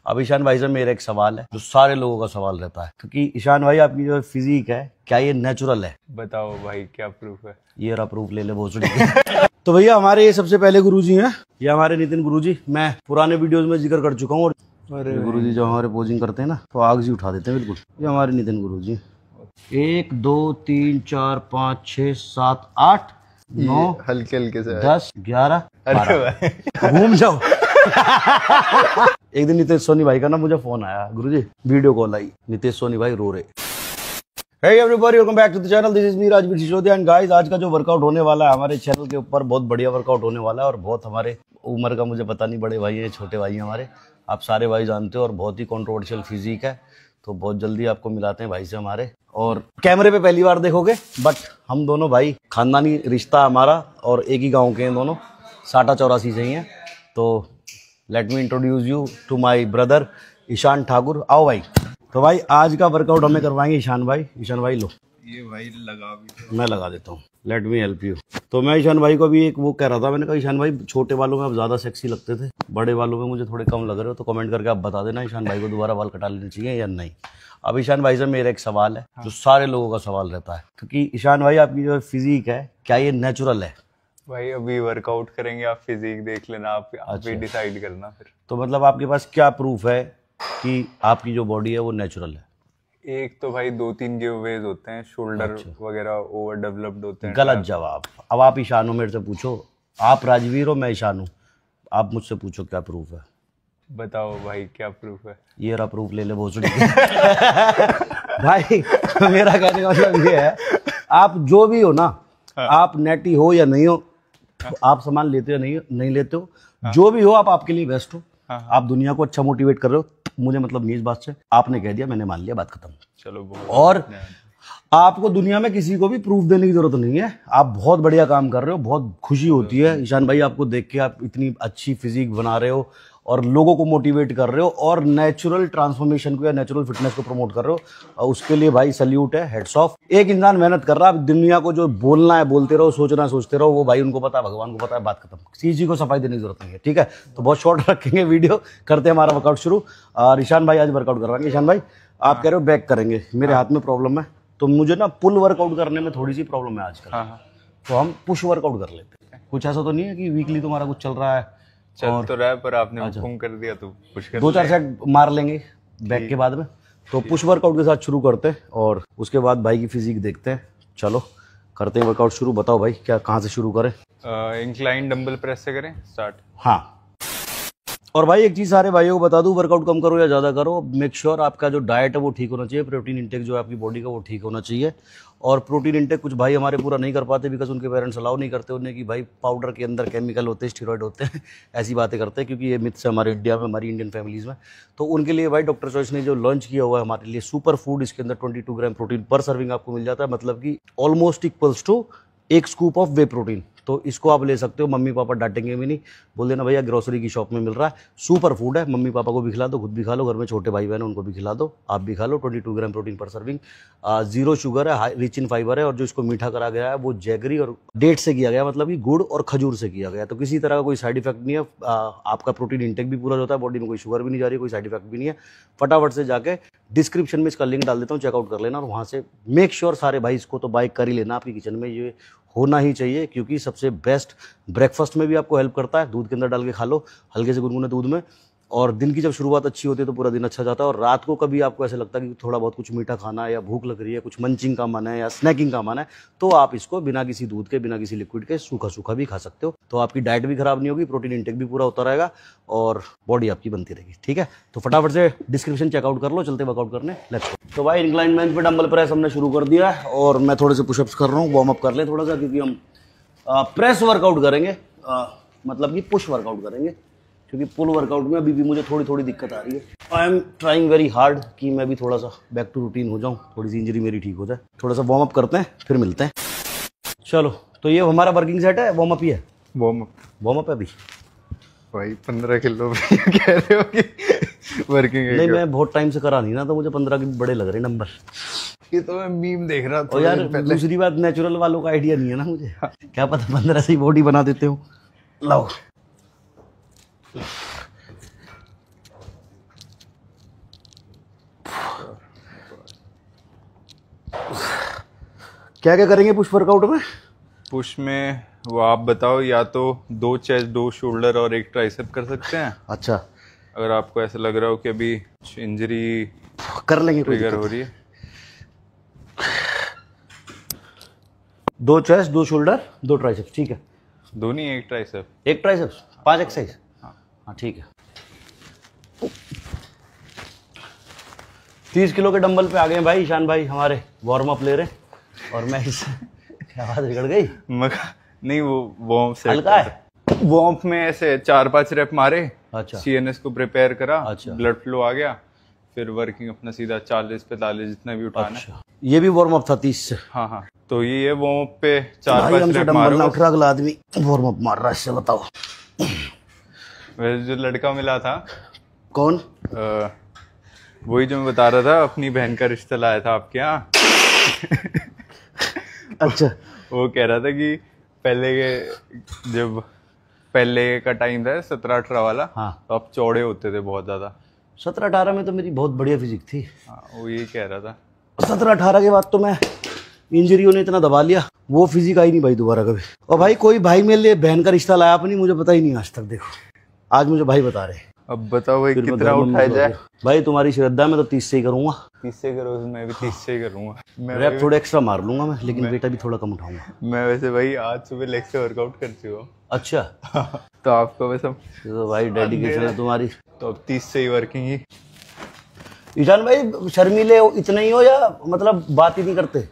अब ईशान भाई से मेरा एक सवाल है जो सारे लोगों का सवाल रहता है, क्योंकि ईशान भाई आपकी जो फिजिक है क्या ये नेचुरल है? बताओ भाई क्या प्रूफ है? ये रहा प्रूफ, ले ले भोसड़ी। तो भैया हमारे ये सबसे पहले गुरुजी हैं, ये हमारे नितिन गुरुजी। मैं पुराने वीडियोस में जिक्र कर चुका हूँ। और गुरुजी जो हमारे पोजिंग करते हैं ना तो आग जी उठा देते हैं बिल्कुल। ये हमारे नितिन गुरुजी। 1 2 3 4 5 6 7 8 9 हल्के हल्के से 10 11 12 घूम जाओ। एक दिन नितेश सोनी भाई का ना मुझे फोन आया, गुरुजी वीडियो कॉल आई, नितेश सोनी भाई रो रहे। Hey everybody, welcome back to the channel. This is me Rajveer Sisodia and guys, आज का जो वर्कआउट होने वाला है हमारे चैनल के ऊपर बहुत बढ़िया वर्कआउट होने वाला है। और बहुत हमारे उम्र का मुझे पता नहीं, बड़े भाई हैं छोटे भाई हैं हमारे, आप सारे भाई जानते हो। और बहुत ही कंट्रोवर्शियल फिजिक है, तो बहुत जल्दी आपको मिलाते हैं भाई से हमारे। और कैमरे पे पहली बार देखोगे, बट हम दोनों भाई खानदानी रिश्ता हमारा और एक ही गाँव के हैं दोनों, साटा चौरासी से ही हैं। तो let me introduce you to my brother Ishaan Thakur. आओ भाई। तो भाई आज का वर्कआउट हमें करवाएंगे ईशान भाई। ईशान भाई लो ये भाई लगा भी, मैं लगा देता हूँ, लेट मी हेल्प यू। तो मैं ईशान भाई को भी एक वो कह रहा था, मैंने कहा ईशान भाई छोटे बालों में आप ज़्यादा सेक्सी लगते थे, बड़े बालों में मुझे थोड़े कम लग रहे हो, तो कमेंट करके आप बता देना ईशान भाई को दोबारा बाल कटा लेने चाहिए या नहीं। अब ईशान भाई से मेरा एक सवाल है जो सारे लोगों का सवाल रहता है, क्योंकि ईशान भाई आपकी जो फिजिक है क्या ये नेचुरल है? भाई अभी वर्कआउट करेंगे, आप फिजिक देख लेना, आप भी डिसाइड करना फिर। तो मतलब आपके पास क्या प्रूफ है कि आपकी जो बॉडी है वो नेचुरल है? एक तो भाई 2-3 गिवअवेज होते हैं, शोल्डर वगैरह ओवर डेवलप्ड होते हैं। गलत जवाब। अब आप ईशान हो, मेरे से पूछो। आप राजवीर हो, मैं ईशान हूँ, आप मुझसे पूछो क्या प्रूफ है। बताओ भाई क्या प्रूफ है? ये रहा प्रूफ, ले ले भोसड़ी। भाई मेरा कहने का मतलब ये है, आप जो भी हो ना, आप नेटी हो या नहीं हो, आप सामान लेते हो नहीं लेते हो, जो भी हो आप आपके लिए बेस्ट हो। आप दुनिया को अच्छा मोटिवेट कर रहे हो, मुझे मतलब नहीं इस बात से। आपने कह दिया, मैंने मान लिया, बात खत्म। चलो। और आपको दुनिया में किसी को भी प्रूफ देने की जरूरत नहीं है। आप बहुत बढ़िया काम कर रहे हो, बहुत खुशी होती है ईशान भाई आपको देख के। आप इतनी अच्छी फिजिक बना रहे हो और लोगों को मोटिवेट कर रहे हो और नेचुरल ट्रांसफॉर्मेशन को या नेचुरल फिटनेस को प्रमोट कर रहे हो, और उसके लिए भाई सल्यूट है, हेड्स ऑफ। एक इंसान मेहनत कर रहा है, दुनिया को जो बोलना है बोलते रहो, सोचना है सोचते रहो, वो भाई उनको पता है, भगवान को पता है, बात खत्म। किसी को सफाई देने की जरूरत नहीं है, ठीक है? तो बहुत शॉर्ट रखेंगे वीडियो, करते हैं हमारा वर्कआउट शुरू। और ईशान भाई आज वर्कआउट करवाएंगे। ईशान भाई आप कह रहे हो बैक करेंगे, मेरे हाथ में प्रॉब्लम है, तो मुझे ना पुल वर्कआउट करने में थोड़ी सी प्रॉब्लम है आजकल। तो हम पुश वर्कआउट कर लेते हैं। कुछ ऐसा तो नहीं है कि वीकली तुम्हारा कुछ चल रहा है? चल तो रहा है, पर आपने हुक्म कर दिया तो पुश कर 2-4 सेट मार लेंगे बैक के बाद में। तो पुश वर्कआउट के साथ शुरू करते हैं और उसके बाद भाई की फिजिक देखते हैं। चलो करते हैं वर्कआउट शुरू। बताओ भाई क्या, कहाँ से शुरू करें? इंक्लाइन डंबल प्रेस से करें स्टार्ट। हाँ, और भाई एक चीज़ सारे भाइयों को बता दूं, वर्कआउट कम करो या ज़्यादा करो, मेक श्योर आपका जो डाइट है वो ठीक होना चाहिए। प्रोटीन इंटेक जो है आपकी बॉडी का वो ठीक होना चाहिए। और प्रोटीन इंटेक कुछ भाई हमारे पूरा नहीं कर पाते बिकॉज उनके पेरेंट्स अलाउ नहीं करते उन्हें कि भाई पाउडर के अंदर केमिकल होते हैं, स्टेरॉइड होते हैं, ऐसी बातें करते हैं, क्योंकि ये मिथ्स है हमारे इंडिया में, हमारी इंडियन फैमिलीज़ में। तो उनके लिए भाई डॉक्टर चॉइस ने जो लॉन्च किया हुआ है हमारे लिए सुपर फूड, इसके अंदर 22 ग्राम प्रोटीन पर सर्विंग आपको मिल जाता है, मतलब कि almost equals to 1 scoop of whey protein. तो इसको आप ले सकते हो, मम्मी पापा डांटेंगे भी नहीं, बोल देना भैया ग्रोसरी की शॉप में मिल रहा है, सुपर फूड है, मम्मी पापा को भी खिला दो, खुद भी खा लो, घर में छोटे भाई बहन उनको भी खिला दो, आप भी खा लो। 22 ग्राम प्रोटीन पर सर्विंग, 0 शुगर है, रिच इन फाइबर है, और जो इसको मीठा करा गया है वो जैगरी और डेट से किया गया, मतलब कि गुड़ और खजूर से किया गया। तो किसी तरह का कोई साइड इफेक्ट नहीं है, आपका प्रोटीन इंटेक भी पूरा होता है, बॉडी में कोई शुगर भी नहीं जा रही, कोई साइड इफेक्ट भी नहीं है। फटाफट से जाके डिस्क्रिप्शन में इसका लिंक डाल देता हूँ, चेकआउट कर लेना। और वहाँ से मेक श्योर सारे भाई इसको तो बाय कर ही लेना, आपकी किचन में ये होना ही चाहिए, क्योंकि सबसे बेस्ट ब्रेकफास्ट में भी आपको हेल्प करता है। दूध के अंदर डाल के खा लो, हल्के से गुनगुने दूध में, और दिन की जब शुरुआत अच्छी होती है तो पूरा दिन अच्छा जाता है। और रात को कभी आपको ऐसा लगता है कि थोड़ा बहुत कुछ मीठा खाना है या भूख लग रही है, कुछ मंचिंग का मन है या स्नैकिंग का मन है, तो आप इसको बिना किसी दूध के, बिना किसी लिक्विड के सूखा सूखा भी खा सकते हो। तो आपकी डाइट भी खराब नहीं होगी, प्रोटीन इंटेक भी पूरा होता रहेगा और बॉडी आपकी बनती रहेगी, ठीक है? तो फटाफट से डिस्क्रिप्शन चेकआउट कर लो, चलते वर्कआउट करने, लेट्स गो। तो भाई इंक्लाइन पे डंबल प्रेस हमने शुरू कर दिया है और मैं थोड़े से पुशअप्स कर रहा हूँ। वार्म अप कर ले थोड़ा सा, क्योंकि हम प्रेस वर्कआउट करेंगे, मतलब कि पुश वर्कआउट करेंगे, क्योंकि पुल वर्कआउट में अभी भी मुझे थोड़ी थोड़ी दिक्कत आ रही है। I am trying very hard कि मैं भी थोड़ा सा बैक टू रूटीन हो जाऊं, थोड़ी सी इंजरी मेरी ठीक हो जाए। थोड़ा सा वार्म अप करते हैं, फिर मिलते हैं। चलो, तो ये हमारा वर्किंग सेट है, वार्म अप ही है। वार्म अप है अभी भाई 15 किलो कह रहे हो कि वर्किंग है? नहीं, मैं बहुत टाइम से करा नहीं ना, तो मुझे 15 के बड़े लग रहे नंबर। ये तो मैं मीम देख रहा था। और यार दूसरी बात, नेचुरल वालों का आइडिया नहीं है ना मुझे, क्या पता 15 से ही बॉडी बना देते हो। लाओ क्या क्या करेंगे पुश वर्कआउट में? पुश में वो आप बताओ, या तो 2 चेस्ट 2 शोल्डर और 1 ट्राइसेप कर सकते हैं। अच्छा, अगर आपको ऐसा लग रहा हो कि अभी इंजरी कर लेंगे, कोई ट्रिगर दिक्कत हो रही है। 2 चेस्ट 2 शोल्डर 2 ट्राइसेप्स, ठीक है। 2 नहीं, 1 ट्राइसेप। 1 triceps 5 exercise. हाँ ठीक है। 30 किलो के डंबल पे आ गए भाई ईशान भाई हमारे, वार्म अप ले रहे हैं। और मैं इस क्या आवाज बिगड़ गई? नहीं, वो वार्म सेट हल्का है। वार्म में ऐसे 4-5 रेप मारे। अच्छा, सीएनएस को प्रिपेयर करा। अच्छा। ब्लड फ्लो आ गया, फिर वर्किंग अपना सीधा 40-45 जितना भी उठाना है। अच्छा, ये भी वार्म अप था 30 से। हाँ हाँ, तो ये वार्म अप पे भाई 4-5 हमसे रेप डंबल मारो। ना उठ रहा, अगला आदमी वार्म अप मार रहा है, इससे बताओ। वैसे जो लड़का मिला था, कौन? वही जो मैं बता रहा था, अपनी बहन का रिश्ता लाया था आपके यहाँ। अच्छा, वो कह रहा था कि पहले का टाइम था 17-18 वाला। हाँ। तो आप चौड़े होते थे बहुत ज्यादा। 17-18 में तो मेरी बहुत बढ़िया फिजिक थी। हाँ, वो यही कह रहा था। 17-18 के बाद तो मैं, इंजरियों ने इतना दबा लिया, वो फिजिक आई नहीं भाई दोबारा कभी। और भाई कोई भाई मेरे लिए बहन का रिश्ता लाया अपनी, मुझे पता ही नहीं आज तक। देखो आज मुझे भाई बता रहे। अब बताओ भाई फिर मैं कितना धर्म में उठाया घुस जाए। गया। भाई तुम्हारी श्रद्धा में तो 30 से ही करूंगा। 30 से करो, मैं भी 30 से ही करूंगा। रैप थोड़े एक्स्ट्रा मार लूंगा मैं, लेकिन वेट भी थोड़ा कम उठाऊंगा। मैं वैसे भाई आज सुबह लेग से वर्कआउट कर चुका हूँ। अच्छा, तो आपको वैसे तो भाई डेडिकेशन है तुम्हारी। तो अब 30 से ही वर्किंग ही। ईशान भाई शर्मीले इतने ही हो या मतलब बात ही नहीं करते?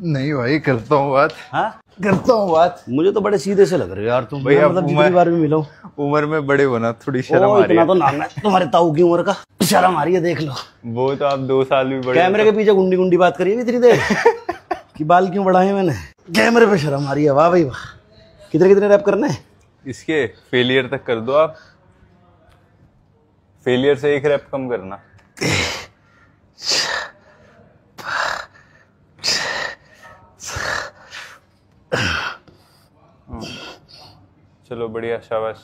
नहीं भाई, करता हूँ बात। हाँ, करता हूँ बात। मुझे तो बड़े सीधे से लग रहे हो यार तुम। भाई मैं अब मतलब जितनी बार भी मिला हूँ। उम्र में बड़े होना, थोड़ी शर्म आ रही इतना है। तो नाम है तुम्हारे ताऊ की उम्र का, शर्म आ रही है, देख लो। वो तो आप 2 साल भी बड़े। कैमरे के पीछे गुंडी गुंडी बात करिए भी इतनी देर कि बाल क्यों बढ़ाए मैंने। कैमरे पे शर्म आ रही है। वाह भाई वाह। कितने कितने रैप करने हैं? इसके फेलियर तक कर दो आप। फेलियर से 1 रैप कम करना। चलो बढ़िया, शाबाश,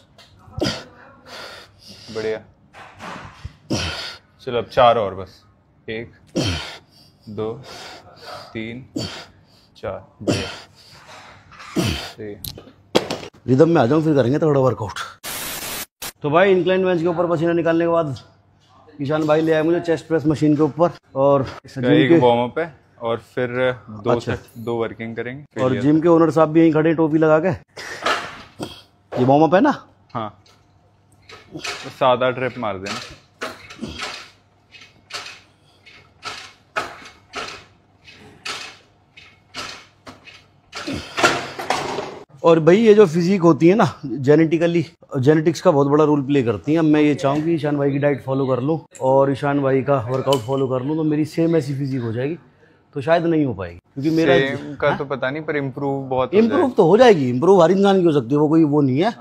बढ़िया। चलो अब 4 और बस। 1 2 3 4, बढ़िया। सही है। रिदम में आ जाऊं फिर करेंगे थोड़ा वर्कआउट। तो भाई इंक्लाइन बेंच के ऊपर पसीना निकालने के बाद ईशान भाई ले आए मुझे चेस्ट प्रेस मशीन के ऊपर, और इसका एक वार्म अप है और फिर 2 अच्छा। से 2 वर्किंग करेंगे। और जिम के ओनर साहब भी यहीं खड़े टोपी लगा के। ये वार्म अप है ना? हाँ, तो 7-8 रेप मार देना। और भाई ये जो फिजिक होती है ना, जेनेटिक्स का बहुत बड़ा रोल प्ले करती है। अब मैं ये चाहूँ कि ईशान भाई की डाइट फॉलो कर लूँ और ईशान भाई का वर्कआउट फॉलो कर लूँ, तो मेरी सेम ऐसी फिजिक हो जाएगी। तो शायद नहीं हो पाएगी, क्योंकि मेरा सेम का तो पता नहीं, पर इम्प्रूव बहुत इम्प्रूव तो हो जाएगी। इम्प्रूव हर इंसान की हो सकती है, वो कोई वो नहीं है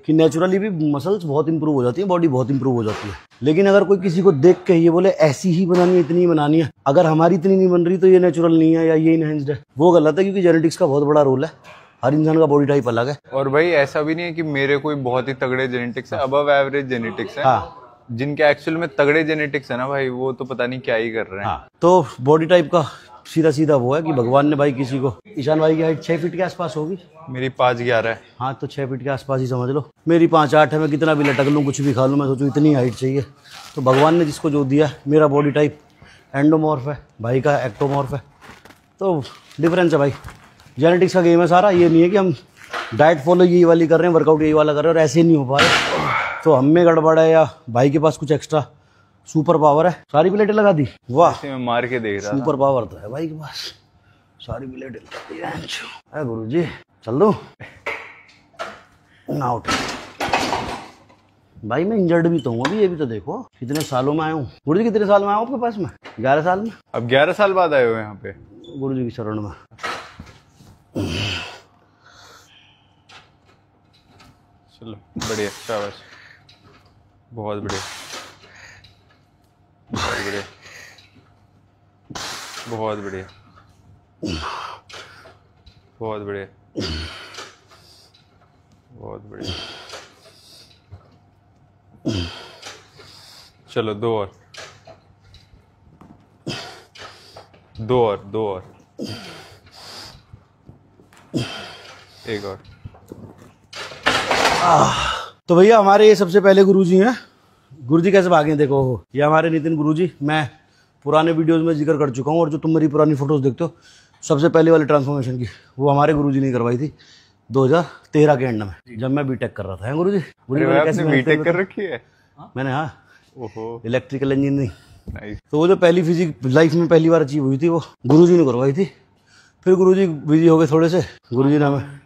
कि नेचुरली भी मसल्स बहुत इंप्रूव हो जाती है, बॉडी बहुत इंप्रूव हो जाती है। लेकिन अगर कोई किसी को देख के ये बोले ऐसी ही बनानी है, इतनी ही बनानी है, अगर हमारी इतनी नहीं बन रही तो ये नेचुरल नहीं है या ये इनहेंस्ड है, वो गलत है। क्योंकि जेनेटिक्स का बहुत बड़ा रोल है, हर इंसान का बॉडी टाइप अलग है। और भाई ऐसा भी नहीं है कि मेरे कोई बहुत ही तगड़े जेनेटिक्स है, अबव एवरेज जेनेटिक्स है। हाँ। जिनके एक्चुअल में तगड़े जेनेटिक्स है ना भाई, वो तो पता नहीं क्या ही कर रहे हैं। हाँ, तो बॉडी टाइप का सीधा सीधा वो है कि भगवान ने भाई किसी को, ईशान भाई की हाइट 6 फीट के आसपास होगी। मेरी 5'11" है। हाँ, तो 6 फीट के आसपास ही समझ लो। मेरी 5'8" है। मैं कितना भी लटक लूँ, कुछ भी खा लूँ, मैं सोचूं इतनी हाइट चाहिए। तो भगवान ने जिसको जो दिया, मेरा बॉडी टाइप एंडोमॉर्फ है, भाई का एक्टोमॉर्फ है। तो डिफरेंस है भाई, जेनेटिक्स का गेम है सारा। ये नहीं है कि हम डाइट फॉलो यही वाली कर रहे हैं, वर्कआउट यही वाला कर रहे हैं और ऐसे नहीं हो पा रहे, तो हम में गड़बड़ है या भाई के पास कुछ एक्स्ट्रा सुपर पावर है। सारी प्लेटें लगा दी, वाह। इसे मैं मार के देख रहा था। सुपर पावर तो है भाई के पास, सारी प्लेटें लगा दी है। गुरु जी चल दो ना उठ भाई। मैं इंजर्ड भी तो हूँ अभी, ये भी तो देखो कितने सालों में आया हूँ। गुरु जी कितने साल में आया हूँ आपके पास में? 11 साल में। अब 11 साल बाद आए हो यहाँ पे गुरु जी की शरण में। चलो बढ़िया, शाबाश, बहुत बढ़िया, बहुत बढ़िया, बहुत बढ़िया, बहुत बढ़िया, बहुत बढ़िया। चलो 2 और, 2 और, 2 और, एक और। तो भैया हमारे ये सबसे पहले गुरुजी हैं। गुरुजी कैसे भागे देखो, ये हमारे नितिन गुरुजी। मैं पुराने वीडियोस में जिक्र कर चुका हूँ, और जो तुम मेरी पुरानी फोटोज देखते हो सबसे पहले वाली ट्रांसफॉर्मेशन की, वो हमारे गुरुजी ने करवाई थी 2013 के एंड में, जब मैं बीटेक कर रहा था। गुरुजी आपने बीटेक कर रखी है? मैंने, हाँ, ओहो, इलेक्ट्रिकल इंजीनियरिंग। नाइस। तो वो जो पहली फिजिक लाइफ में पहली बार अचीव हुई थी, वो गुरुजी ने करवाई थी। फिर गुरुजी बिजी हो गए थोड़े से, गुरुजी ने हमें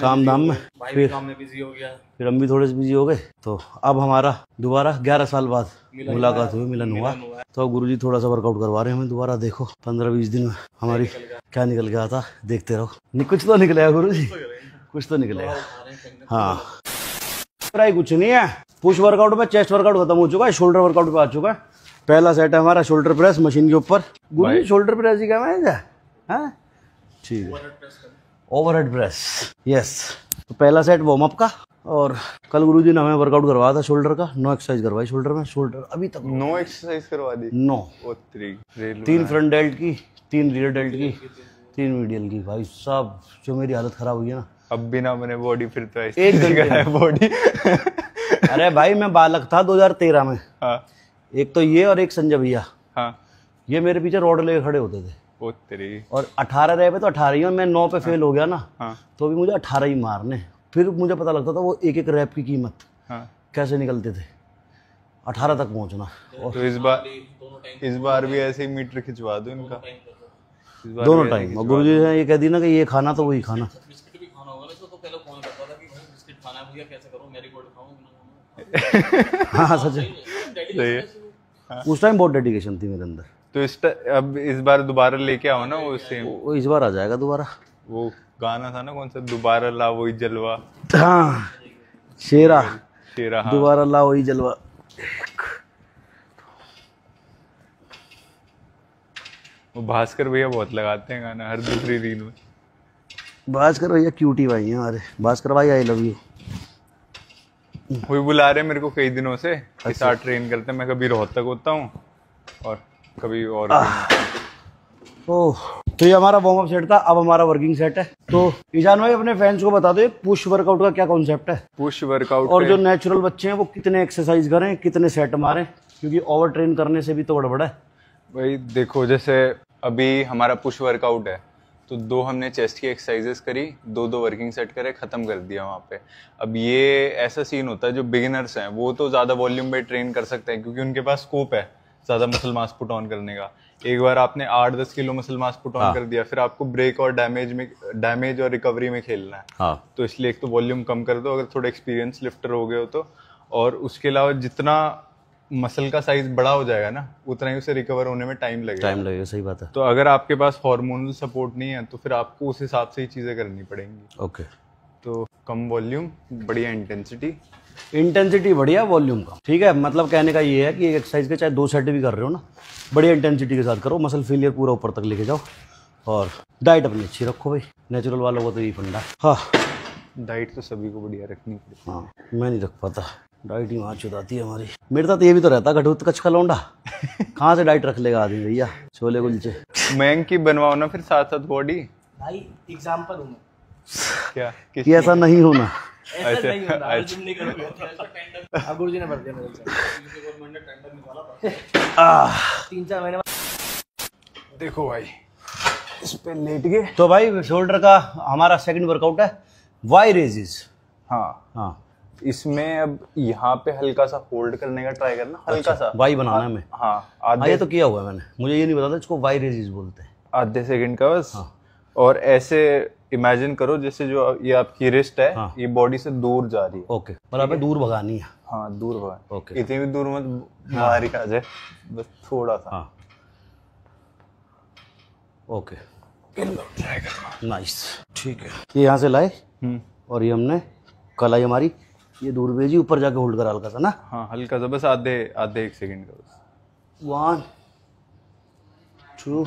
काम धाम में, फिर काम में बिजी हो गया, फिर हम भी थोड़े से बिजी हो गए। तो अब हमारा दोबारा 11 साल बाद मुलाकात हुई, मिलन हुआ। तो अब गुरुजी थोड़ा सा वर्कआउट करवा रहे हैं हमें दोबारा। देखो 15-20 दिन में हमारी क्या निकल गया था, देखते रहो। कुछ तो निकलेगा गुरुजी, कुछ तो निकलेगा। हाँ, कुछ नहीं है। पुश वर्कआउट में चेस्ट वर्कआउट खत्म हो चुका है, शोल्डर वर्कआउट पे आ चुका है। पहला सेट है हमारा शोल्डर प्रेस मशीन के ऊपर। गुरुजी शोल्डर प्रेस ही क्या है? ठीक है, ओवरहेड प्रेस, यस। तो पहला सेट वार्म अप का, और कल गुरुजी ने हमें वर्कआउट करवाया था शोल्डर का। 9 एक्सरसाइज करवाई शोल्डर में। शोल्डर अभी तक 9 एक्सरसाइज करवा दी? 9। 3 फ्रंट डेल्ट की, 3 रियर डेल्ट की, 3 मीडियल की। भाई साहब जो मेरी हालत खराब हुई है ना, अब भी ना मैंने बॉडी फिर तो ऐसी एक घंटे है बॉडी। अरे भाई मैं बालक था 2013 में। हाँ एक तो ये और एक संजय भैया, हाँ, ये मेरे पीछे रोड लेके खड़े होते थे। ओ तेरी। और 18 रहे पे तो 18 ही, और मैं 9 पे फेल हो गया ना, हाँ तो भी मुझे 18 ही मारने। फिर मुझे पता लगता था वो एक एक रैप की कीमत हाँ। कैसे निकलते थे, 18 तक पहुंचना। और तो इस बार भी ऐसे ही मीटर खिंचवा दो इनका, इस बार दोनों भी ऐसे टाइम। और गुरुजी ने ये कह दी ना कि ये खाना तो वही खाना। बिस्किट भी खाना होगा ना, तो पहले फोन करता था कि भाई बिस्किट खाना है भैया, कैसे करूं, मैरीगोल्ड खाऊं कि ना खाऊं। हाँ सच है, सही है। उस टाइम बहुत डेडिकेशन थी मेरे अंदर। तो अब इस बार दोबारा लेके आओ ना वो सेम, वो इस बार आ जाएगा दोबारा। वो गाना था ना कौन सा, दोबारा ला वही जलवा। हाँ, शेरा हाँ। दोबारा ला वही जलवा। वो भास्कर भैया बहुत लगाते हैं गाना हर दूसरी रील में। भास्कर भैया क्यूटी भाई हैं हमारे। भास्कर भाई आई लव यू। वही बुला रहे हैं मेरे को कई दिनों से कि साथ ट्रेन करते हैं। मैं कभी रोहतक होता हूँ और कभी और ओह, तो ये हमारा वार्म अप सेट था। अब हमारा वर्किंग सेट है। तो ईजान भाई अपने फैंस को बता दो पुश वर्कआउट का क्या कॉन्सेप्ट है, पुश वर्कआउट, और जो नेचुरल बच्चे हैं वो कितने एक्सरसाइज करें, कितने सेट मारें, क्योंकि ओवर ट्रेन करने से भी तो गड़बड़ है। भाई देखो, जैसे अभी हमारा पुश वर्कआउट है तो 2 हमने चेस्ट की एक्सरसाइजेस करी, 2 वर्किंग सेट करे, खत्म कर दिया वहाँ पे। अब ये ऐसा सीन होता है, जो बिगिनर्स हैं वो तो ज़्यादा वॉल्यूम पे ट्रेन कर सकते हैं क्योंकि उनके पास स्कोप है ज़्यादा मसल मास पुट ऑन करने का। एक बार आपने 8-10 kilo muscle mass put on कर दिया, फिर आपको ब्रेक और डैमेज और रिकवरी में खेलना है। हाँ, तो इसलिए एक तो वॉल्यूम कम कर दो अगर थोड़े एक्सपीरियंस लिफ्टर हो गए हो तो, और उसके अलावा जितना मसल का साइज बड़ा हो जाएगा ना उतना ही उसे रिकवर होने में टाइम लगेगा। सही बात है। तो अगर आपके पास हार्मोनल सपोर्ट नहीं है तो फिर आपको उस हिसाब से ही चीज़ें करनी पड़ेंगी। ओके, तो कम वॉल्यूम, बढ़िया इंटेंसिटी बढ़िया, वॉल्यूम कम। ठीक है, मतलब कहने का ये है कि एक एक्सरसाइज के चाहे 2 सेट भी कर रहे हो ना, बढ़िया इंटेंसिटी के साथ करो, मसल फेलियर पूरा ऊपर तक लेके जाओ। और डाइट अपनी अच्छी रखो भाई, नेचुरल वालों को तो यही फंडा। हाँ, डाइट तो सभी को बढ़िया रखनी पड़ेगी। हाँ, मैं नहीं रख पाता, डाइट ही वहाँ चुराती है हमारी। मेरे साथ ये भी तो रहता घटूत कच का लौंडा। कहाँ से डाइट रख लेगा आदमी भैया, छोले कुलचे। मैंग की बनवाओ ना फिर साथ साथ बॉडी। भाई एग्जांपल हूं मैं, क्या कि ऐसा नहीं होना। ऐसा नहीं होता, आज जिम नहीं करोगे तो टेंडर। अब गुरुजी ने भर दिया मेरे से, गवर्नमेंट ने टेंडर निकाला था 3-4 महीने बाद। देखो भाई, इस पे लेट गए। तो भाई शोल्डर का हमारा सेकंड वर्कआउट है वाई रेजिस। हाँ, इसमें अब यहाँ पे हल्का सा होल्ड करने का ट्राई करना, हल्का सा वाई बनाना है हमें। हाँ, ये तो किया हुआ है मैंने, मुझे ये नहीं पता था इसको वाई रेजिस बोलते हैं। आधे सेकंड का बस। और ऐसे इमेजिन करो जैसे जो ये आपकी रिस्ट है, ये बॉडी से दूर जा रही है। ओके, मतलब दूर भगानी है। हाँ, दूर भगा। ओके, इतनी भी दूर मत, बाहर ही आ जाए, बस थोड़ा सा। हाँ, ओके, नाइस, ठीक है। ये यहाँ से लाए और ये हमने कलाई हमारी ये दूर भेजी, ऊपर जाके होल्ड करा हल्का सा ना। हाँ, हल्का सा बस, आधे 1 सेकंड का बस। 1 2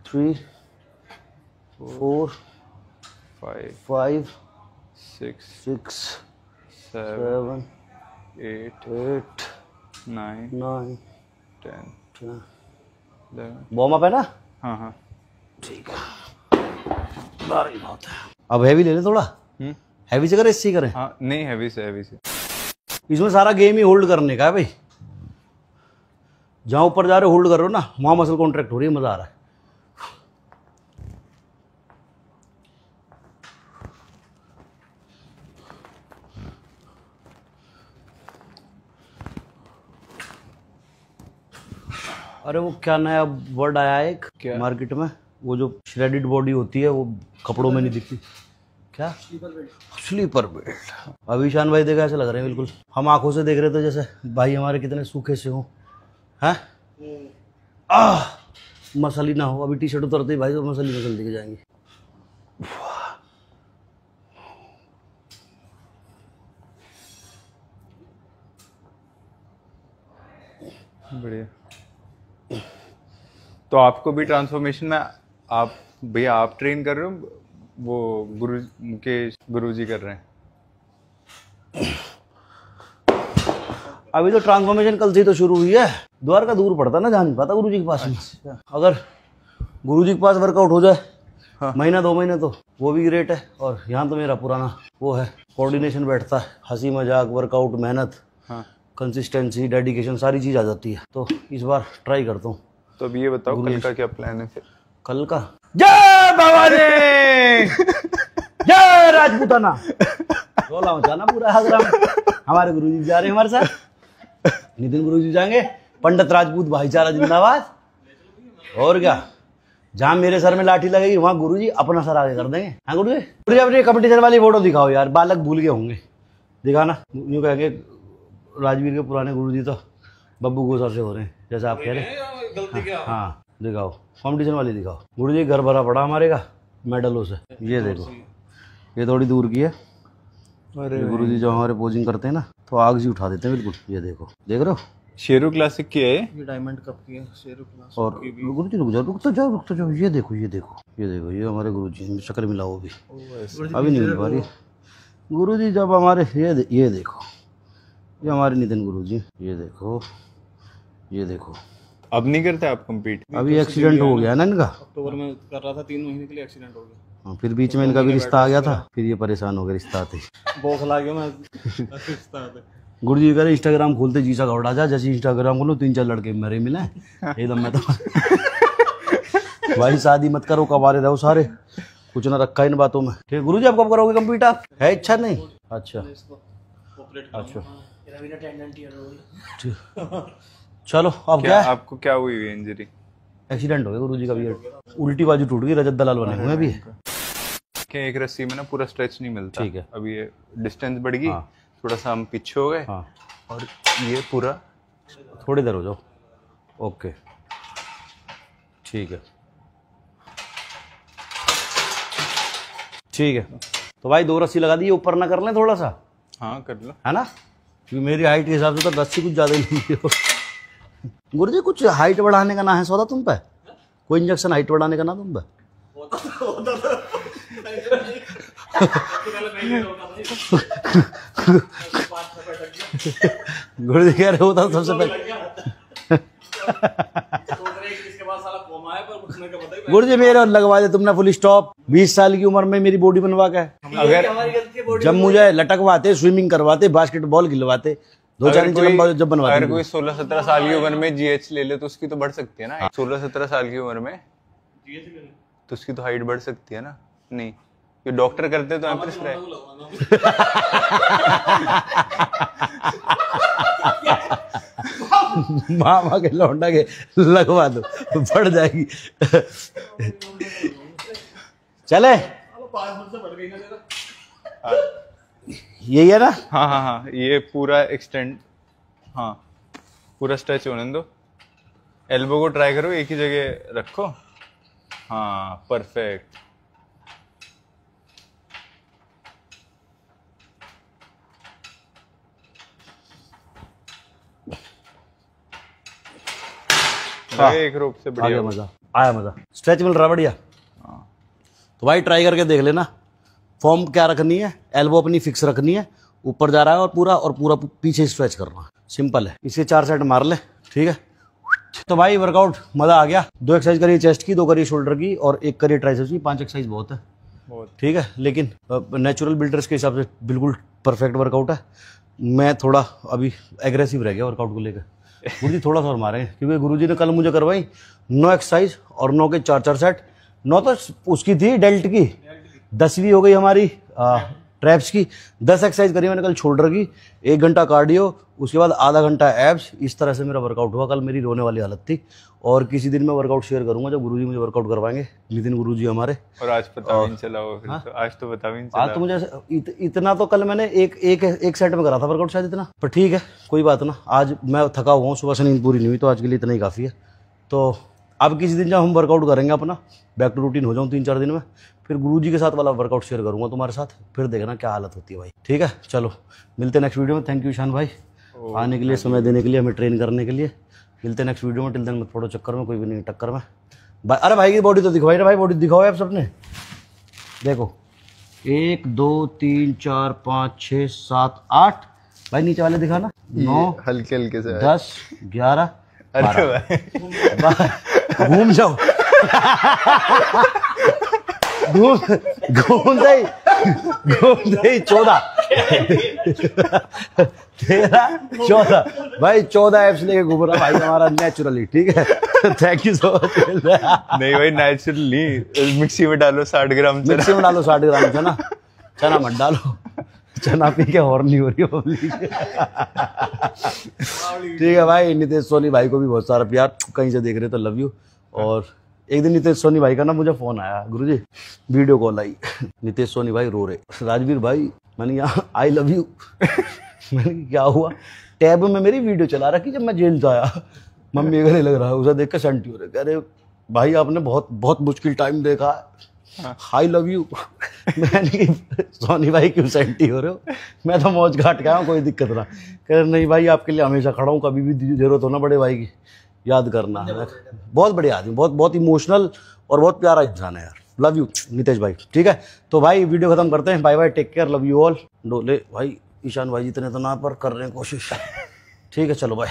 3 4 5 6 6 7 8 8 9 9 10 10। 11। वार्म अप है ना? हाँ, ठीक है, भारी बात है। अब हैवी ले लें थोड़ा, हैवी से करें इससे करें? हाँ नहीं, हैवी से हैवी से। इसमें सारा गेम ही होल्ड करने का है भाई, जहाँ ऊपर जा रहे हो होल्ड कर रहे हो ना, वहाँ मसल कॉन्ट्रैक्ट हो रही है, मजा आ रहा है। अरे वो क्या नया वर्ड आया है एक मार्केट में, वो जो श्रेडिड बॉडी होती है वो कपड़ों में नहीं दिखती, क्या? Slipper belt. अभी ईशान भाई देखा ऐसे लग रहे हैं बिल्कुल, हम आंखों से देख रहे थे जैसे भाई हमारे कितने सूखे से हो, हैं? मसल ही ना हो। अभी टी शर्ट उतरते ही भाई तो मसल ही मसल दिखे जाएंगे। बढ़िया। तो आपको भी ट्रांसफॉर्मेशन में आप भैया आप ट्रेन कर रहे हो, वो मुकेश गुरुजी कर रहे हैं? अभी तो ट्रांसफॉर्मेशन कल से ही तो शुरू हुई है। द्वारका दूर पड़ता ना, जा नहीं पाता गुरुजी के पास में। अगर गुरुजी के पास वर्कआउट हो जाए महीना 2 महीने तो वो भी ग्रेट है। और यहाँ तो मेरा पुराना वो है, कोऑर्डिनेशन बैठता है, हंसी मजाक, वर्कआउट, मेहनत, कंसिस्टेंसी, डेडिकेशन, सारी चीज आ जाती है। तो इस बार ट्राई करता हूँ। तो अब ये बताओ कल का क्या प्लान है फिर? कल का जय भवानी जय राजपूताना, रोला मचाना पूरा आगरा में। हमारे गुरुजी जा रहे हैं हमारे साथ, नितिन गुरुजी जाएंगे, पंडित राजपूत भाईचारा जिंदाबाद। और क्या, जहाँ मेरे सर में लाठी लगेगी वहाँ गुरुजी अपना सर आगे कर देंगे। हाँ गुरुजी, गुरुजी अपनी कंपटीशन वाली फोटो दिखाओ यार, बालक भूल गए होंगे, दिखाना। यूँ कहेंगे राजवीर के पुराने गुरुजी तो बब्बू गोसा से हो रहे हैं, जैसा आप कह रहे हैं। हाँ दिखाओ, कंपटीशन वाली दिखाओ। गुरुजी घर भरा पड़ा हमारे का मेडलों से। ये देखो, ये थोड़ी दूर की है। अरे गुरुजी जो हमारे पोजिंग करते हैं ना तो आग जी उठा देते हैं बिल्कुल। ये देखो, देख रहे हो? शेरू क्लासिक की है ये डायमंड कप की है, शेरू क्लासिक। और गुरुजी रुक जाओ, ये देखो, ये हमारे गुरुजी, शक्कर मिला वो भी अभी नहीं मिल पा रही। गुरुजी जब हमारे ये देखो, ये हमारे नितिन गुरुजी, ये देखो। अब नहीं करते आप compete? अभी एक्सीडेंट हो गया ना इनका, अक्टूबर में कर रहा था, 3 महीने के लिए एक्सीडेंट हो गया। हाँ, फिर बीच में इनका भी रिश्ता आ गया था, फिर ये परेशान हो गए रिश्ता आते ही। बौखला गया मैं रिश्ता आते। गुरुजी कह रहे इंस्टाग्राम खोलते जी सा घबरा जा, जैसे इंस्टाग्राम खोलो 3-4 लड़के मेरे मिले एकदम। मैं तो भाई शादी मत करो, कबारे रहो सारे, कुछ ना रखा इन बातों में। ठीक है गुरुजी, आप कब करोगे कंप्लीट? आप है इच्छा नहीं? अच्छा अच्छा, चलो। अब क्या है? आपको क्या हुई है इंजरी? एक्सीडेंट हो गया गुरुजी का भी, उल्टी बाजू टूट गई, रजत दलाल बने हुए अभी। क्या एक रस्सी में ना पूरा स्ट्रेच नहीं मिलता। ठीक है। अभी ये डिस्टेंस बढ़ गई, थोड़ा सा हम पीछे हो गए। हाँ, और ये पूरा थोड़ी देर हो जाओ। ओके ठीक है, ठीक है। तो भाई 2 रस्सी लगा दी, ऊपर ना कर लें थोड़ा सा? हाँ कर लो, है ना, क्योंकि मेरी हाइट के हिसाब से तो रस्सी कुछ ज़्यादा ही नहीं है। गुरुजी कुछ हाइट बढ़ाने का ना है सौदा तुम पे? कोई इंजेक्शन हाइट बढ़ाने का ना तुम पे? गुरुजी कह रहे होता सबसे पहले। गुरुजी मेरे लगवा दे तुमने फुल स्टॉप। 20 साल की उम्र में मेरी बॉडी बनवा के, अगर जब मुझे लटकवाते, स्विमिंग करवाते, बास्केटबॉल खिलवाते, 2-4 इंच लंबा जब बनवाते। अगर कोई 16-17 साल की उम्र में जीएच ले ले तो उसकी तो बढ़ सकती है ना। 16-17 साल की उम्र में तो उसकी तो हाइट बढ़ सकती है ना। नहीं, ये डॉक्टर करते तो मामा के लौंडा के लगवा दो, बढ़ जाएगी। चले, यही है ना? हाँ हाँ हाँ, ये पूरा एक्सटेंड, हाँ पूरा स्ट्रेच होने दो। एल्बो को ट्राई करो, एक ही जगह रखो। हाँ परफेक्ट। एक रोप से बढ़िया, मजा आया, मजा स्ट्रेच मिल रहा बढ़िया। तो भाई ट्राई करके देख लेना। फॉर्म क्या रखनी है, एल्बो अपनी फिक्स रखनी है, ऊपर जा रहा है और पूरा पीछे स्ट्रेच करना, सिंपल है। इसके 4 सेट मार ले, ठीक है। तो भाई वर्कआउट मजा आ गया। 2 एक्सरसाइज करिए चेस्ट की, 2 करिए शोल्डर की और 1 करिए ट्राइसेप्स की। 5 एक्सरसाइज बहुत है। बहुत। ठीक है, लेकिन नेचुरल बिल्डर्स के हिसाब से बिल्कुल परफेक्ट वर्कआउट है। मैं थोड़ा अभी एग्रेसिव रह गया वर्कआउट को लेकर। गुरुजी थोड़ा सा और मारेंगे, क्योंकि गुरुजी ने कल मुझे करवाई 9 एक्सरसाइज और 9 के 4-4 सेट। 9 तो उसकी थी डेल्ट की, 10वीं हो गई हमारी ट्रैप्स की। 10 एक्सरसाइज करी मैंने कल शोल्डर की, 1 घंटा कार्डियो, उसके बाद आधा घंटा एब्स। इस तरह से मेरा वर्कआउट हुआ कल। मेरी रोने वाली हालत थी। और किसी दिन मैं वर्कआउट शेयर करूंगा जब गुरुजी मुझे वर्कआउट करवाएंगे, नितिन गुरुजी हमारे। और आज पता भी नहीं चला वो फिर। तो आज तो पता भी नहीं चला। आज तो मुझे इतना तो कल मैंने एक सेट में करा था वर्कआउट शायद इतना, पर ठीक है कोई बात ना। आज मैं थका हुआ हूँ, सुबह से नींद पूरी नहीं हुई, तो आज के लिए इतना ही काफ़ी है। तो अब किसी दिन जब हम वर्कआउट करेंगे अपना, बैक टू रूटीन हो जाऊँ 3-4 दिन में, फिर गुरुजी के साथ वाला वर्कआउट शेयर करूंगा तुम्हारे साथ, फिर देखना क्या हालत होती है भाई। ठीक है, चलो मिलते हैं नेक्स्ट वीडियो में। थैंक यू ईशान भाई आने के लिए, समय देने के लिए, हमें ट्रेन करने के लिए। मिलते हैं नेक्स्ट वीडियो में। टिल देन मत फोड़ो चक्कर में, कोई भी नहीं टक्कर में भाई। अरे भाई की बॉडी तो दिखवाई ना भाई, बॉडी दिखाओ आप सबने। देखो 1 2 3 4 5 6 7 8 भाई, नीचे वाले दिखाना। 9 हल्के हल्के से 10 11 अरे भाई घूम जाओ घूमते ही 14 13 14 भाई, 14 एप्स लेके घूम रहा भाई हमारा नेचुरली। ठीक है, थैंक यू सो मच। नहीं भाई नेचुरली मिक्सी में डालो 60 ग्राम चना। मिक्सी में डालो 60 ग्राम चना, चना मत डालो, चना पी के और नहीं हो रही है पब्लिक। ठीक है भाई, नितेश सोनी भाई को भी बहुत सारा प्यार, कहीं से देख रहे तो लव यू। और एक दिन नितेश सोनी भाई का ना मुझे फोन आया, गुरुजी वीडियो कॉल आई, नितेश सोनी भाई रो रहे, राजवीर भाई मैंने यहाँ आई लव यू। मैंने क्या हुआ, टैब में मेरी वीडियो चला रखी जब मैं जेल से आया, मम्मी गले लग रहा है, उसे देख कर सेंटी हो रहे। कह रहे भाई आपने बहुत बहुत मुश्किल टाइम देखा, आई लव यू। मैंने सोनी भाई क्यों सेंटी हो रहे हो, मैं तो मौज घाट के आया हूँ, कोई दिक्कत ना। कह रहे नहीं भाई आपके लिए हमेशा खड़ा हूँ, कभी भी जरूरत हो ना बड़े भाई की याद करना। बहुत बढ़िया आदमी, बहुत बहुत इमोशनल और बहुत प्यारा इंसान है यार। लव यू नितेश भाई। ठीक है, तो भाई वीडियो खत्म करते हैं। Bye bye, take care, love you all. डोले भाई ईशान भाई जितने तो ना पर कर रहे हैं कोशिश। ठीक है, चलो बाय।